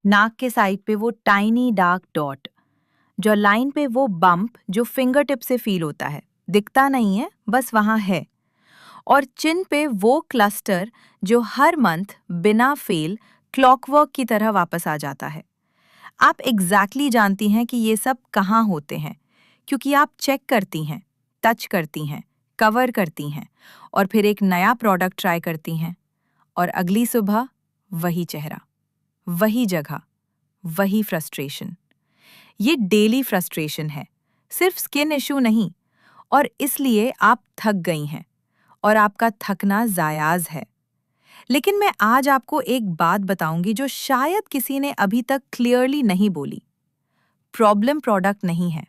नाक के साइड पे वो टाइनी डार्क डॉट, जो लाइन पे वो बम्प जो फिंगर टिप से फील होता है, दिखता नहीं है, बस वहाँ है। और चिन पे वो क्लस्टर जो हर मंथ बिना फेल क्लॉकवर्क की तरह वापस आ जाता है। आप एग्जैक्टली जानती हैं कि ये सब कहाँ होते हैं, क्योंकि आप चेक करती हैं, टच करती हैं, कवर करती हैं और फिर एक नया प्रोडक्ट ट्राई करती हैं। और अगली सुबह वही चेहरा, वही जगह, वही फ्रस्ट्रेशन। ये डेली फ्रस्ट्रेशन है, सिर्फ स्किन इशू नहीं। और इसलिए आप थक गई हैं और आपका थकना जायज़ है। लेकिन मैं आज आपको एक बात बताऊंगी जो शायद किसी ने अभी तक क्लियरली नहीं बोली। प्रॉब्लम प्रोडक्ट नहीं है।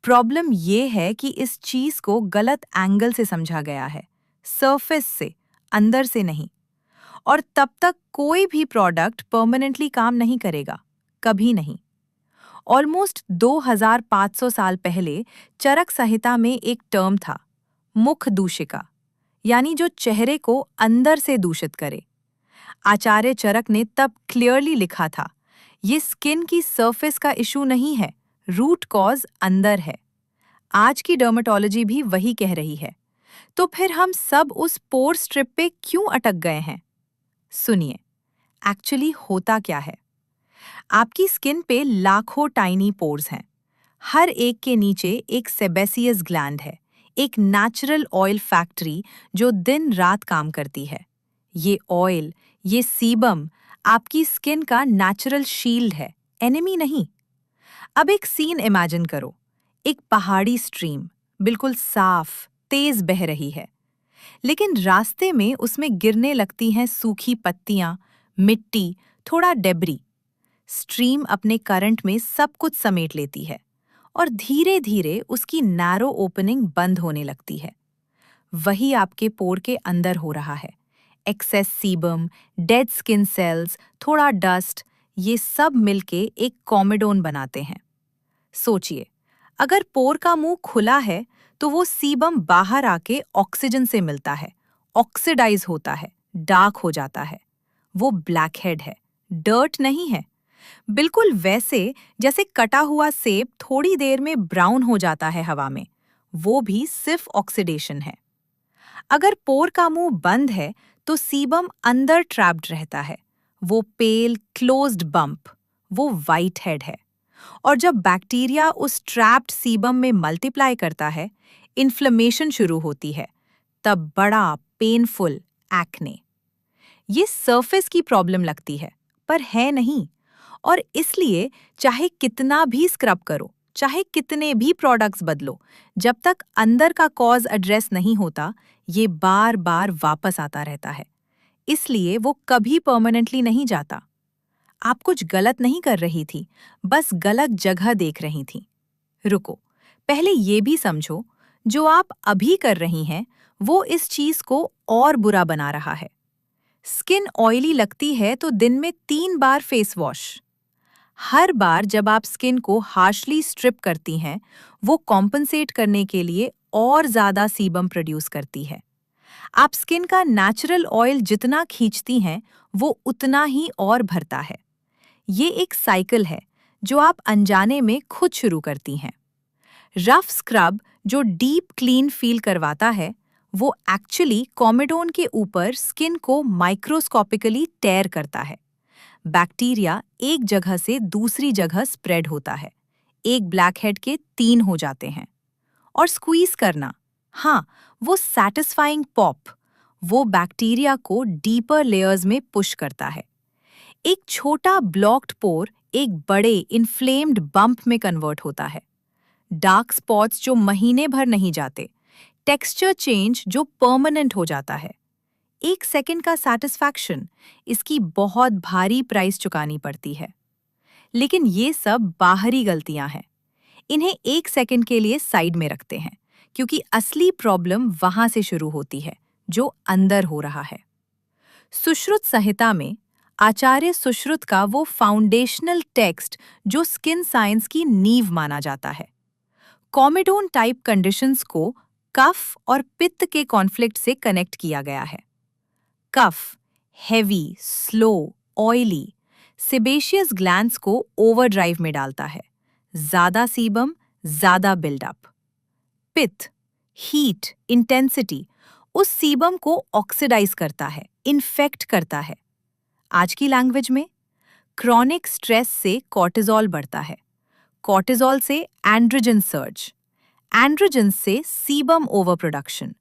प्रॉब्लम ये है कि इस चीज को गलत एंगल से समझा गया है, सरफेस से, अंदर से नहीं। और तब तक कोई भी प्रोडक्ट परमानेंटली काम नहीं करेगा, कभी नहीं। ऑलमोस्ट 2500 साल पहले चरक संहिता में एक टर्म था, मुख दूषिका, यानी जो चेहरे को अंदर से दूषित करे। आचार्य चरक ने तब क्लियरली लिखा था, ये स्किन की सरफेस का इशू नहीं है, रूट कॉज अंदर है। आज की डर्मेटोलॉजी भी वही कह रही है। तो फिर हम सब उस पोर स्ट्रिप पे क्यों अटक गए हैं? सुनिए, एक्चुअली होता क्या है। आपकी स्किन पे लाखों टाइनी पोर्स हैं। हर एक के नीचे एक सेबेसियस ग्लैंड है, एक नेचुरल ऑयल फैक्ट्री जो दिन रात काम करती है। ये ऑयल, ये सीबम आपकी स्किन का नेचुरल शील्ड है, एनिमी नहीं। अब एक सीन इमेजिन करो, एक पहाड़ी स्ट्रीम, बिल्कुल साफ, तेज बह रही है। लेकिन रास्ते में उसमें गिरने लगती हैं सूखी पत्तियां, मिट्टी, थोड़ा डेब्री। स्ट्रीम अपने करंट में सब कुछ समेट लेती है और धीरे धीरे उसकी नैरो ओपनिंग बंद होने लगती है। वही आपके पोर के अंदर हो रहा है। Excess sebum, dead skin cells, थोड़ा डस्ट, ये सब मिलके एक कॉमेडोन बनाते हैं। सोचिए, अगर पोर का मुंह खुला है तो वो सीबम बाहर आके ऑक्सीजन से मिलता है, ऑक्सीडाइज होता है, डार्क हो जाता है। वो ब्लैकहेड है, डर्ट नहीं है। बिल्कुल वैसे जैसे कटा हुआ सेब थोड़ी देर में ब्राउन हो जाता है हवा में, वो भी सिर्फ ऑक्सीडेशन है। अगर पोर का मुंह बंद है तो सीबम अंदर ट्रैप्ड रहता है, वो पेल क्लोज्ड बम्प, वो वाइट हेड है। और जब बैक्टीरिया उस ट्रैप्ड सीबम में मल्टीप्लाई करता है, इन्फ्लेमेशन शुरू होती है, तब बड़ा पेनफुल एक्ने। ये सरफेस की प्रॉब्लम लगती है, पर है नहीं। और इसलिए चाहे कितना भी स्क्रब करो, चाहे कितने भी प्रोडक्ट्स बदलो, जब तक अंदर का कॉज एड्रेस नहीं होता, ये बार बार वापस आता रहता है। इसलिए वो कभी परमानेंटली नहीं जाता। आप कुछ गलत नहीं कर रही थी, बस गलत जगह देख रही थी। रुको, पहले ये भी समझो, जो आप अभी कर रही हैं, वो इस चीज को और बुरा बना रहा है। स्किन ऑयली लगती है तो दिन में 3 बार फेस वॉश। हर बार जब आप स्किन को हार्शली स्ट्रिप करती हैं, वो कॉम्पनसेट करने के लिए और ज्यादा सीबम प्रोड्यूस करती है। आप स्किन का नेचुरल ऑयल जितना खींचती हैं, वो उतना ही और भरता है। ये एक साइकिल है जो आप अनजाने में खुद शुरू करती हैं। रफ स्क्रब जो डीप क्लीन फील करवाता है, वो एक्चुअली कॉमेडोन के ऊपर स्किन को माइक्रोस्कोपिकली टेयर करता है। बैक्टीरिया एक जगह से दूसरी जगह स्प्रेड होता है, एक ब्लैकहेड के 3 हो जाते हैं। और स्क्वीज करना, हाँ, वो सैटिस्फाइंग पॉप, वो बैक्टीरिया को डीपर लेयर्स में पुश करता है। एक छोटा ब्लॉक्ड पोर एक बड़े इन्फ्लेम्ड बम्प में कन्वर्ट होता है। डार्क स्पॉट्स जो महीने भर नहीं जाते, टेक्सचर चेंज जो परमानेंट हो जाता है। 1 सेकंड का सैटिस्फैक्शन, इसकी बहुत भारी प्राइस चुकानी पड़ती है। लेकिन ये सब बाहरी गलतियां हैं। इन्हें 1 सेकंड के लिए साइड में रखते हैं, क्योंकि असली प्रॉब्लम वहां से शुरू होती है, जो अंदर हो रहा है। सुश्रुत संहिता में आचार्य सुश्रुत का वो फाउंडेशनल टेक्स्ट जो स्किन साइंस की नींव माना जाता है, कॉमेडोन टाइप कंडीशंस को कफ और पित्त के कॉन्फ्लिक्ट से कनेक्ट किया गया है। कफ, heavy, slow, oily, sebaceous glands को ओवरड्राइव में डालता है। ज्यादा सीबम, ज्यादा बिल्डअप। पित्त, हीट, इंटेंसिटी उस सीबम को ऑक्सीडाइज करता है, इन्फेक्ट करता है। आज की लैंग्वेज में, क्रॉनिक स्ट्रेस से कॉर्टिजोल बढ़ता है, कॉर्टिजोल से एंड्रोजन सर्ज, एंड्रोजन से सीबम ओवर प्रोडक्शन,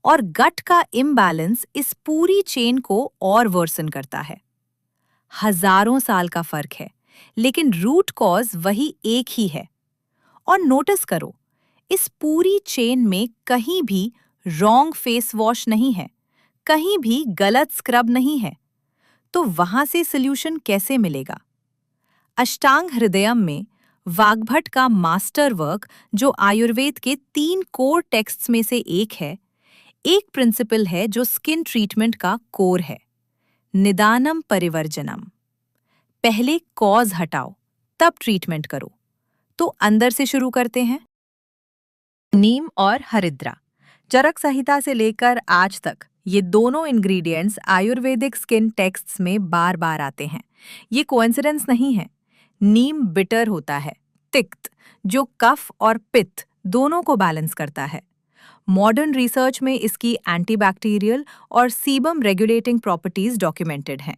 और गट का इम्बैलेंस इस पूरी चेन को और वर्सन करता है। हजारों साल का फर्क है, लेकिन रूट कॉज वही एक ही है। और नोटिस करो, इस पूरी चेन में कहीं भी रॉन्ग फेस वॉश नहीं है, कहीं भी गलत स्क्रब नहीं है। तो वहां से सॉल्यूशन कैसे मिलेगा? अष्टांग हृदयम में वाग्भट का मास्टर वर्क, जो आयुर्वेद के 3 कोर टेक्स्ट्स में से एक है, एक प्रिंसिपल है जो स्किन ट्रीटमेंट का कोर है, निदानम परिवर्जनम। पहले कॉज हटाओ, तब ट्रीटमेंट करो। तो अंदर से शुरू करते हैं। नीम और हरिद्रा। चरक संहिता से लेकर आज तक ये दोनों इंग्रेडिएंट्स आयुर्वेदिक स्किन टेक्स्ट्स में बार बार आते हैं। ये कोइंसिडेंस नहीं है। नीम बिटर होता है, तिक्त, जो कफ और पित्त दोनों को बैलेंस करता है। मॉडर्न रिसर्च में इसकी एंटीबैक्टीरियल और सीबम रेगुलेटिंग प्रॉपर्टीज डॉक्यूमेंटेड हैं।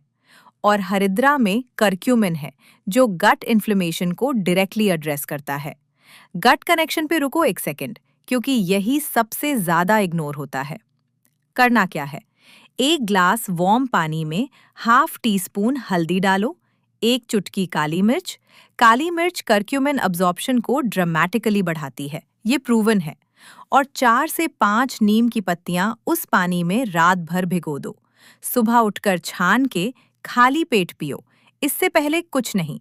और हरिद्रा में करक्यूमिन है, जो गट इन्फ्लेमेशन को डायरेक्टली एड्रेस करता है। गट कनेक्शन पे रुको एक सेकंड, क्योंकि यही सबसे ज्यादा इग्नोर होता है। करना क्या है? 1 ग्लास वार्म पानी में ½ टीस्पून हल्दी डालो, 1 चुटकी काली मिर्च। काली मिर्च करक्यूमिन अब्जॉर्प्शन को ड्रामेटिकली बढ़ाती है, ये प्रूवन है। और 4 से 5 नीम की पत्तियां उस पानी में रात भर भिगो दो। सुबह उठकर छान के खाली पेट पियो, इससे पहले कुछ नहीं।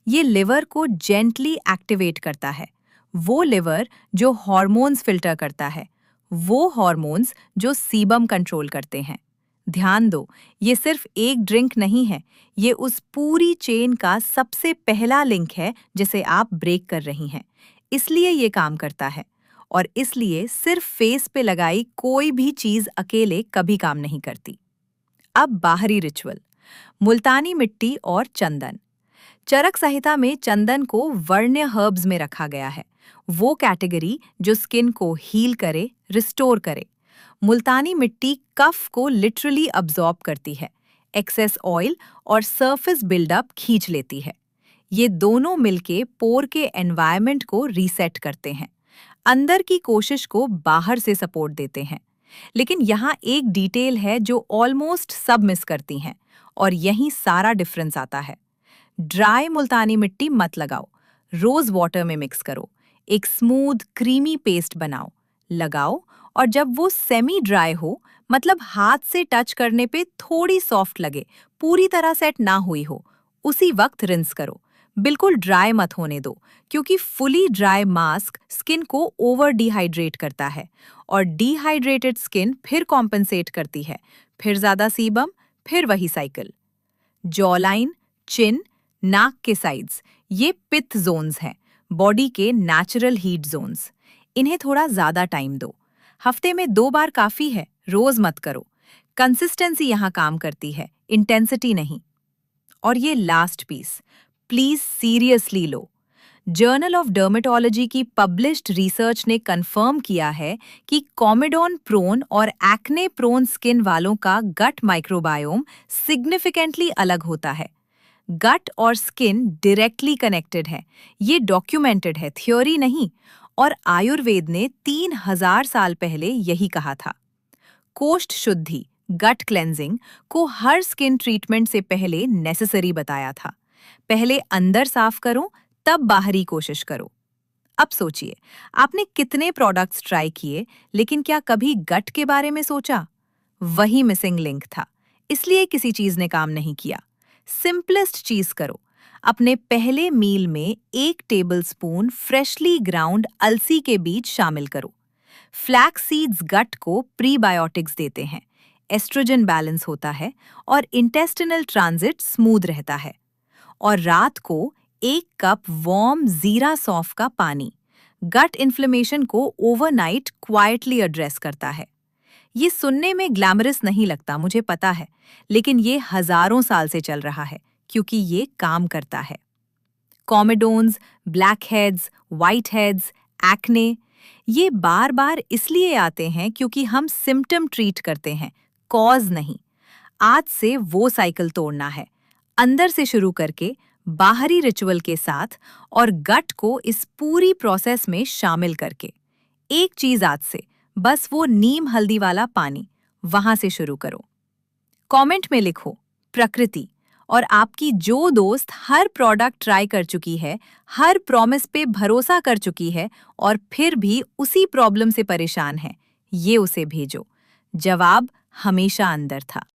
ये लिवर को जेंटली एक्टिवेट करता है, वो लिवर जो हॉर्मोन्स फिल्टर करता है, वो हॉर्मोन्स जो सीबम कंट्रोल करते हैं। ध्यान दो, ये सिर्फ एक ड्रिंक नहीं है, ये उस पूरी चेन का सबसे पहला लिंक है जिसे आप ब्रेक कर रही हैं। इसलिए ये काम करता है, और इसलिए सिर्फ फेस पे लगाई कोई भी चीज अकेले कभी काम नहीं करती। अब बाहरी रिचुअल, मुल्तानी मिट्टी और चंदन। चरक संहिता में चंदन को वर्ण्य हर्ब्स में रखा गया है, वो कैटेगरी जो स्किन को हील करे, रिस्टोर करे। मुल्तानी मिट्टी कफ को लिटरली अब्जॉर्ब करती है, एक्सेस ऑयल और सरफेस बिल्डअप खींच लेती है। ये दोनों मिलके पोर के एनवायरनमेंट को रीसेट करते हैं, अंदर की कोशिश को बाहर से सपोर्ट देते हैं। लेकिन यहाँ एक डिटेल है जो ऑलमोस्ट सब मिस करती हैं, और यहीं सारा डिफरेंस आता है। ड्राई मुल्तानी मिट्टी मत लगाओ, रोज वाटर में मिक्स करो, एक स्मूथ क्रीमी पेस्ट बनाओ, लगाओ, और जब वो सेमी ड्राई हो, मतलब हाथ से टच करने पे थोड़ी सॉफ्ट लगे, पूरी तरह सेट ना हुई हो, उसी वक्त रिंस करो। बिल्कुल ड्राई मत होने दो, क्योंकि फुली ड्राई मास्क स्किन को ओवर डिहाइड्रेट करता है, और डिहाइड्रेटेड स्किन फिर कॉम्पेंसेट करती है, फिर ज्यादा सीबम, फिर वही साइकिल। जॉलाइन, चिन, नाक के साइड्स, ये पित्त जोन्स हैं, बॉडी के नेचुरल हीट जोन्स। इन्हें थोड़ा ज्यादा टाइम दो, हफ्ते में 2 बार काफी है, रोज मत करो। कंसिस्टेंसी यहाँ काम करती है, इंटेंसिटी नहीं। और ये लास्ट पीस, प्लीज सीरियसली लो। जर्नल ऑफ डर्मेटोलॉजी की पब्लिश्ड रिसर्च ने कंफर्म किया है कि कॉमेडॉन प्रोन और एक्ने प्रोन स्किन वालों का गट माइक्रोबायोम सिग्निफिकेंटली अलग होता है। गट और स्किन डायरेक्टली कनेक्टेड है, ये डॉक्यूमेंटेड है, थ्योरी नहीं। और आयुर्वेद ने 3000 साल पहले यही कहा था। कोष्ठ शुद्धि, गट क्लेंजिंग को हर स्किन ट्रीटमेंट से पहले नेसेसरी बताया था। पहले अंदर साफ करो, तब बाहरी कोशिश करो। अब सोचिए, आपने कितने प्रोडक्ट्स ट्राई किए, लेकिन क्या कभी गट के बारे में सोचा? वही मिसिंग लिंक था, इसलिए किसी चीज ने काम नहीं किया। सिंपलेस्ट चीज करो, अपने पहले मील में 1 टेबलस्पून फ्रेशली ग्राउंड अलसी के बीज शामिल करो। फ्लैक्स सीड्स गट को प्रीबायोटिक्स देते हैं, एस्ट्रोजन बैलेंस होता है और इंटेस्टिनल ट्रांजिट स्मूथ रहता है। और रात को 1 कप वार्म जीरा सौंफ का पानी गट इन्फ्लेमेशन को ओवरनाइट क्वाइटली एड्रेस करता है। ये सुनने में ग्लैमरस नहीं लगता, मुझे पता है, लेकिन ये हजारों साल से चल रहा है। क्योंकि ये काम करता है। कॉमेडोन्स, ब्लैकहेड्स, व्हाइटहेड्स, एक्ने, ये बार बार इसलिए आते हैं क्योंकि हम सिम्टम ट्रीट करते हैं, कॉज नहीं। आज से वो साइकिल तोड़ना है, अंदर से शुरू करके बाहरी रिचुअल के साथ और गट को इस पूरी प्रोसेस में शामिल करके। एक चीज आज से, बस वो नीम हल्दी वाला पानी, वहां से शुरू करो। कमेंट में लिखो प्रकृति और आपकी जो दोस्त हर प्रोडक्ट ट्राई कर चुकी है, हर प्रॉमिस पे भरोसा कर चुकी है और फिर भी उसी प्रॉब्लम से परेशान है, ये उसे भेजो। जवाब हमेशा अंदर था।